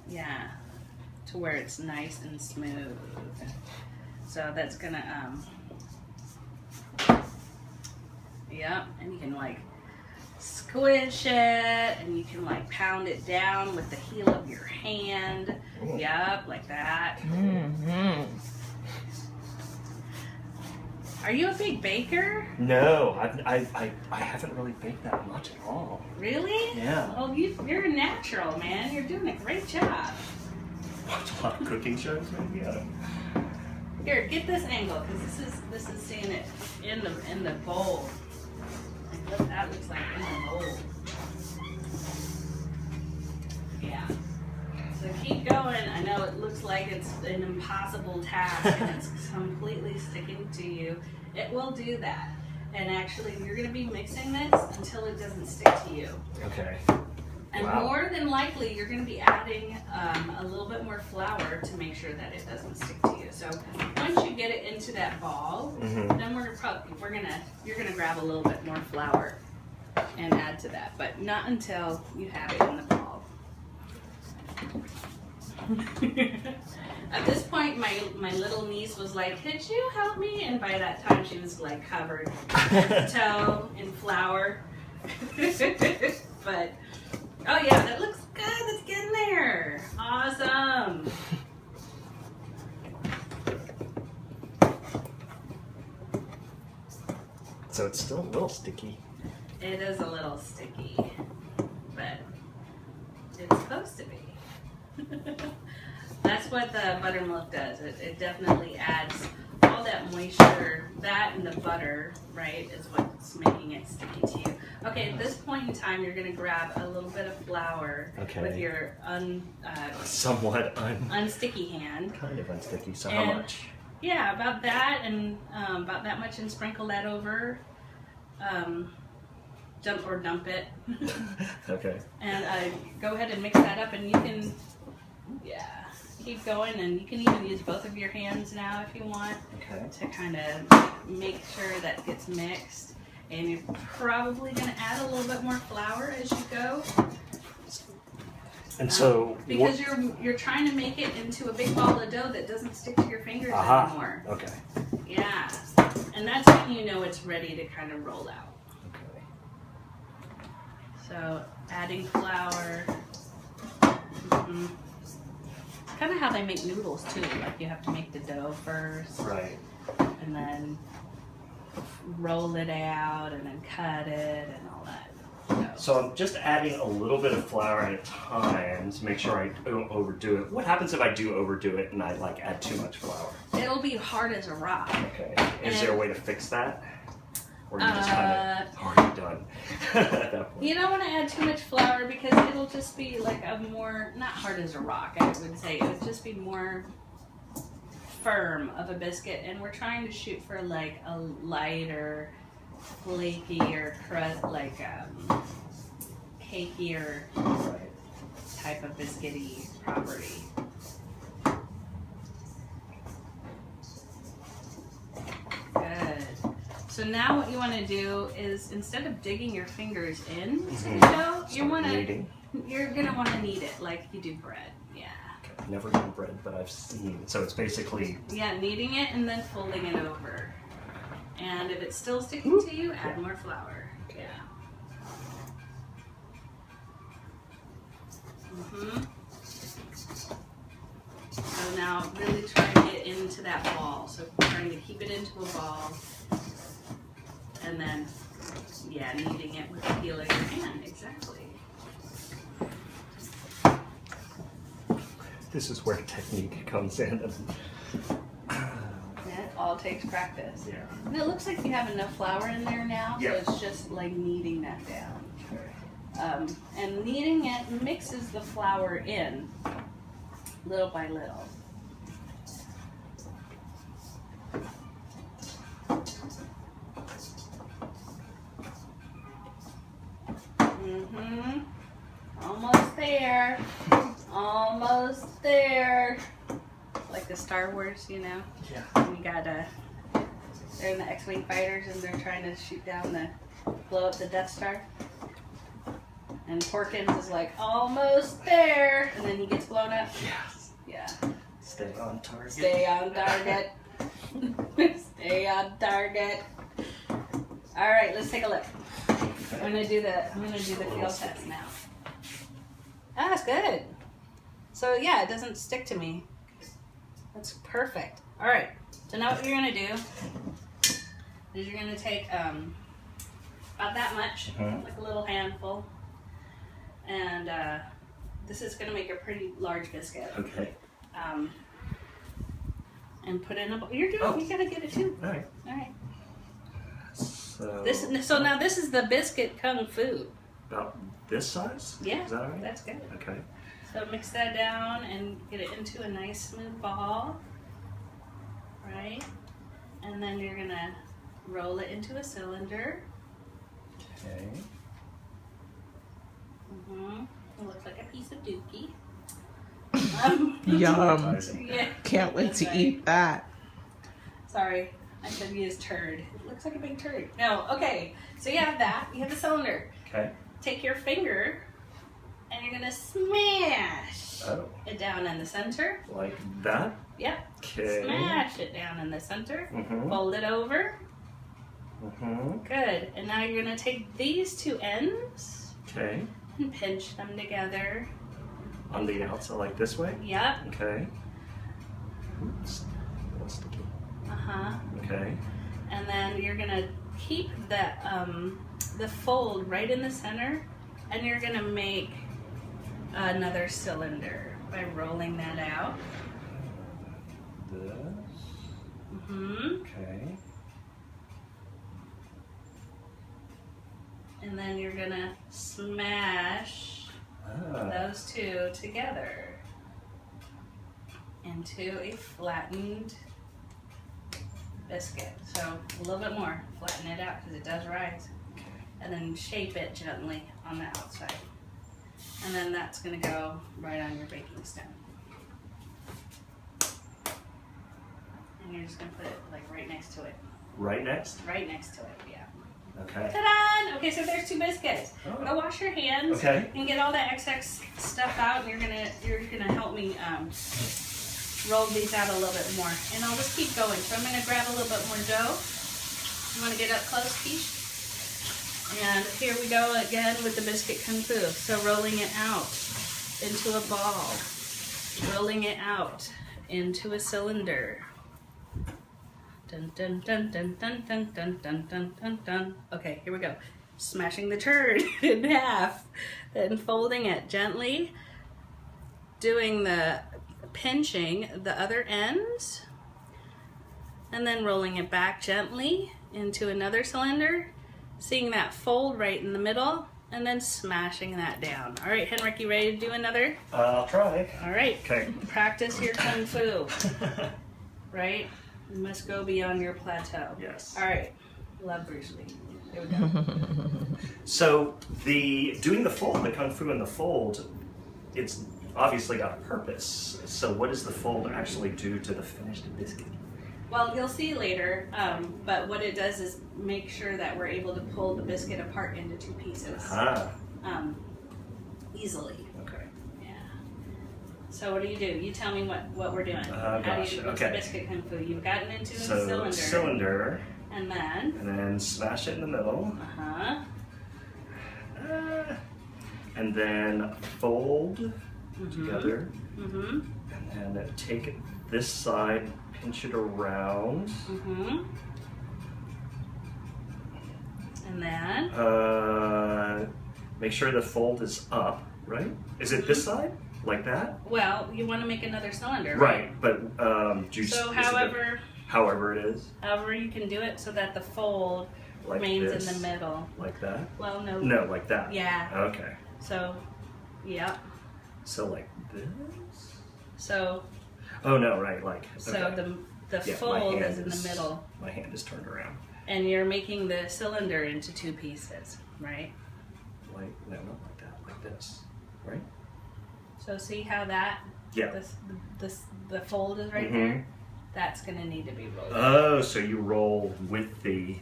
Yeah, to where it's nice and smooth. So that's gonna, yep, and you can like squish it, and you can like pound it down with the heel of your hand. Ooh. Yep, like that. Mm-hmm. Are you a big baker? No, I haven't really baked that much at all. Really? Yeah. Well, you're a natural, man. You're doing a great job. Watch a lot of cooking shows, maybe. Here, get this angle, because this is seeing it in the bowl. Like what that looks like in the bowl. Yeah. So keep going. I know it looks like it's an impossible task and it's completely sticking to you. It will do that. And actually, you're going to be mixing this until it doesn't stick to you. Okay. And more than likely, you're going to be adding a little bit more flour to make sure that it doesn't stick to you. So once you get it into that ball, then you're gonna grab a little bit more flour and add to that, but not until you have it in the ball. At this point, my little niece was like, "Could you help me?" And by that time, she was like covered head to toe in flour. But oh yeah, that looks good. It's getting there. Awesome. So it's still a little sticky. It is a little sticky, but it's supposed to be. That's what the buttermilk does. It definitely adds all that moisture. That and the butter, right, is what's making it sticky to you. Okay, at this point in time, you're going to grab a little bit of flour with your somewhat unsticky hand. Kind of unsticky. So how much? Yeah, about that, and about that much, and sprinkle that over. Dump it. Okay. And go ahead and mix that up, and you can, keep going, and you can even use both of your hands now if you want to kind of make sure that gets mixed. And you're probably going to add a little bit more flour as you go. And so because you're trying to make it into a big ball of dough that doesn't stick to your fingers anymore. Okay. Yeah. And that's when you know it's ready to kind of roll out. Okay. So adding flour. Kind of how they make noodles too. Like you have to make the dough first. Right. And then roll it out and then cut it and all that. So I'm just adding a little bit of flour at a time to make sure I don't overdo it. What happens if I do overdo it and I like add too much flour? It'll be hard as a rock. Okay. Is there a way to fix that? Or are you just kind of already done at that point? You don't want to add too much flour because it'll just be like a more, not hard as a rock, I would say. It would just be more firm of a biscuit, and we're trying to shoot for like a lighter, flakier crust, like cakier type of biscuity property. Good. So now what you want to do is, instead of digging your fingers in the dough, you're gonna want to knead it like you do bread. Yeah. I've never done bread, but I've seen. So it's basically kneading it and then folding it over. And if it's still sticking to you, add more flour. Okay. Yeah. So now really try to get into that ball. So trying to keep it into a ball. And then, kneading it with the heel of your hand. Exactly. This is where technique comes in. It all takes practice. Yeah. And it looks like you have enough flour in there now, Yep. so it's just like kneading that down. Okay. And kneading it mixes the flour in little by little. Almost there. Almost there. Like the Star Wars, you know? Yeah. We got they're in the X-Wing fighters and they're trying to blow up the Death Star. And Porkins is like, almost there. And then he gets blown up. Yeah. Yes. Yeah. Stay on target. Stay on target. Stay on target. All right, let's take a look. I'm gonna do the field test now. Ah, that's good. So yeah, it doesn't stick to me. That's perfect. All right. So now what you're gonna do is you're gonna take about that much, like a little handful, and this is gonna make a pretty large biscuit. Okay. And put in a bowl. You're doing. You gotta get it too. All right. All right. So. So now this is the biscuit kung fu. About this size? Yeah. Is that all right? That's good. Okay. So mix that down and get it into a nice smooth ball. Right. And then you're gonna roll it into a cylinder. Okay. It looks like a piece of dookie. Yum. Yeah. Can't wait to eat that. Sorry, I said use turd. It looks like a big turd. No, okay. So you have that. You have the cylinder. Okay. Take your finger and you're gonna smash it down in the center. Like that? Yep. Okay. Smash it down in the center. Mm-hmm. Fold it over. Mm-hmm. Good. And now you're gonna take these two ends Okay. and pinch them together. On the outside, like this way? Yep. Okay. Oops. A little sticky. Uh-huh. Okay. And then you're gonna keep the fold right in the center, and you're gonna make another cylinder by rolling that out. This. Okay. And then you're gonna smash those two together into a flattened biscuit. So a little bit more, flatten it out because it does rise. And then shape it gently on the outside. And then that's gonna go right on your baking stone. And you're just gonna put it like right next to it. Right next? Right next to it, yeah. Okay. Ta-da! Okay, so there's two biscuits. Oh. Go wash your hands and get all that excess stuff out, and you're gonna help me roll these out a little bit more. And I'll just keep going. So I'm gonna grab a little bit more dough. You wanna get up close, Keish? And here we go again with the biscuit kung fu. So rolling it out into a ball, rolling it out into a cylinder. Dun dun dun dun dun dun dun dun dun dun dun. Okay, here we go. Smashing the turd in half, then folding it gently, doing the pinching the other ends, and then rolling it back gently into another cylinder, seeing that fold right in the middle, and then smashing that down. All right, Henrik, you ready to do another? I'll try. All right. Okay. Practice your kung fu. Right? You must go beyond your plateau. Yes. All right. Love Bruce Lee. Here we go. So doing the fold, the kung fu in the fold, it's obviously got a purpose. So what does the fold actually do to the finished biscuit? Well, you'll see later, but what it does is make sure that we're able to pull the biscuit apart into two pieces easily. Okay. Yeah. So what do? You tell me what we're doing. How do you do the biscuit kung fu? You've gotten into the cylinder. And then smash it in the middle. And then fold together. And then take this side, pinch it around. And then? Make sure the fold is up, right? Is it this side? Like that? Well, you want to make another cylinder, right? But however it is. However you can do it so that the fold like remains this, in the middle. Like that? Well, no. No, like that. Yeah. Okay. So, yeah. So like this? So. Oh no, right, like. So the fold is in the middle. My hand is turned around. And you're making the cylinder into two pieces, right? Like, no, not like that, like this, right? So see how that, the fold is right there? That's gonna need to be rolled. Oh, so you roll with the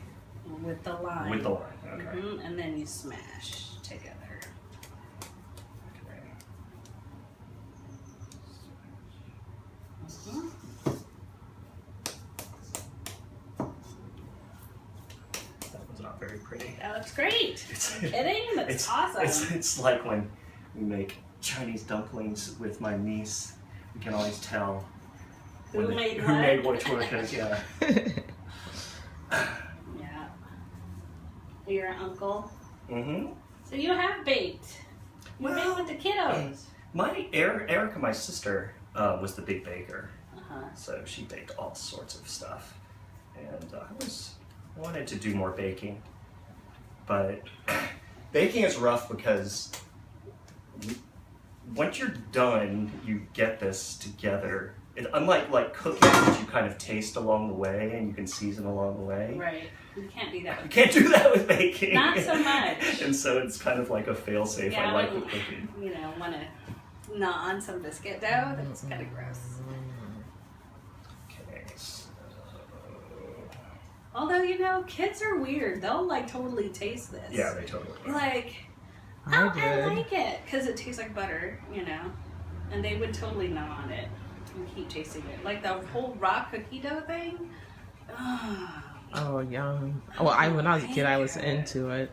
line. With the line, okay. And then you smash together. Okay. That was not very pretty. That looks great. Kidding? That's awesome. It's like when we make Chinese dumplings with my niece. We can always tell Who made which one. Because yeah. Yeah. Your uncle. Mm-hmm. So you have baked. You baked with the kiddos. Erica, my sister, was the big baker. Uh-huh. So she baked all sorts of stuff, and I wanted to do more baking, but baking is rough because once you're done, you get this together. Unlike like cooking, which you kind of taste along the way and you can season along the way. Right. You can't do that. You can't do that with baking. Not so much. And so it's kind of like a fail-safe. Yeah, I like with cooking. You know, want to gnaw on some biscuit dough. That's kind of gross. Okay. So... Although, you know, kids are weird. They'll like totally taste this. Yeah, they totally You're like, I oh, I did. like it because it tastes like butter, you know, and they would totally gnaw on it and keep tasting it. Like the whole raw cookie dough thing. Oh, Oh, yum. Well, when I was a kid, I was into it.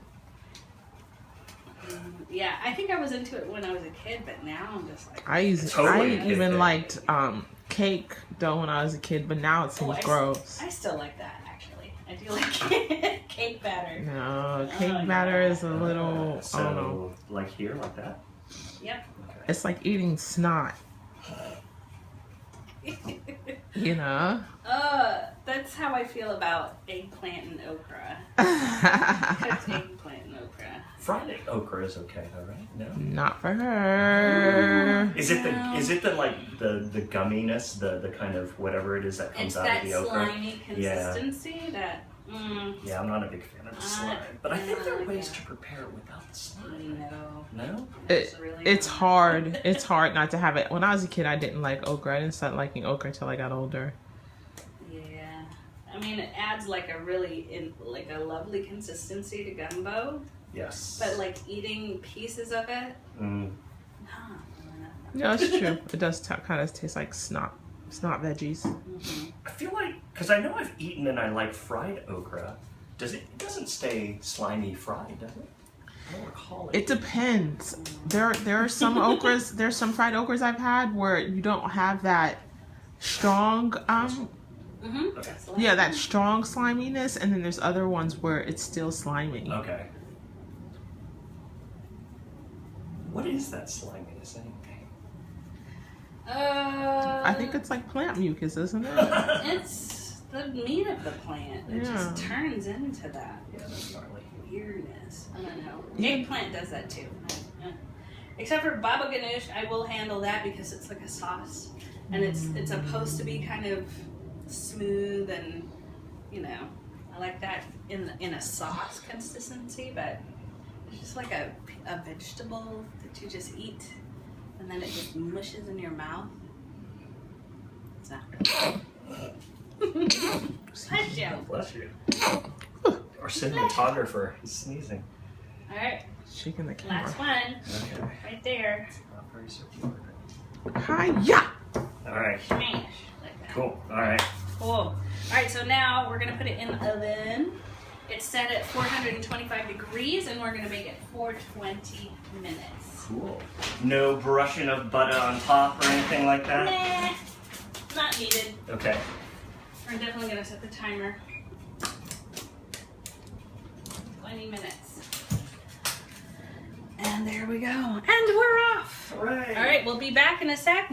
yeah, I think I was into it when I was a kid, but now I'm just like. I Totally a kid even thing. liked cake dough when I was a kid, but now it seems gross. I still like that actually. I do like cake batter. No, cake batter is a little. So, I don't know. like here, like that? Yep. Okay. It's like eating snot. You know. That's how I feel about eggplant and okra. Cooked eggplant and okra. Fried okra is okay though, right? No. Not for her. Is it the like the gumminess, the kind of whatever it is that comes It's out that of the okra? slimy consistency that. Yeah, I'm not a big fan of the slime, but I think there are ways yeah. to prepare it without the slime. No. No? It's hard. It's hard not to have it. When I was a kid, I didn't like okra. I didn't start liking okra until I got older. Yeah. I mean, it adds like a really a lovely consistency to gumbo, Yes. but like eating pieces of it. Mm. Yeah, that's true. It does kind of taste like snot veggies. Mm-hmm. I feel like, because I know I've eaten and I like fried okra. It doesn't stay slimy fried, does it? I don't recall it. It depends. There are some okras. There's some fried okras I've had where you don't have that strong Mm-hmm. Okay. yeah, that strong sliminess, and then there's other ones where it's still slimy. Okay. What is that sliminess anyway? I think it's like plant mucus, isn't it? It's the meat of the plant. It just turns into that Yeah, that's gnarly. weirdness. I don't know. Yeah. Eggplant does that too. Except for baba ganoush, I will handle that because it's like a sauce, and it's supposed to be kind of smooth and, you know, I like that in a sauce consistency, but it's just like a vegetable that you just eat, and then it just mushes in your mouth. It's not really. Bless you. Bless you. Our cinematographer is sneezing. All right, Shaking the camera. last one, Okay. right there. Not very circular. Hi-ya! All right. Smash like that. Cool. All right. Cool. All right, so now we're gonna put it in the oven. It's set at 425 degrees, and we're gonna bake it for 20 minutes. Cool. No brushing of butter on top or anything like that? Nah, not needed. Okay. We're definitely gonna set the timer. 20 minutes. And there we go. And we're off. All right. All right, we'll be back in a sec.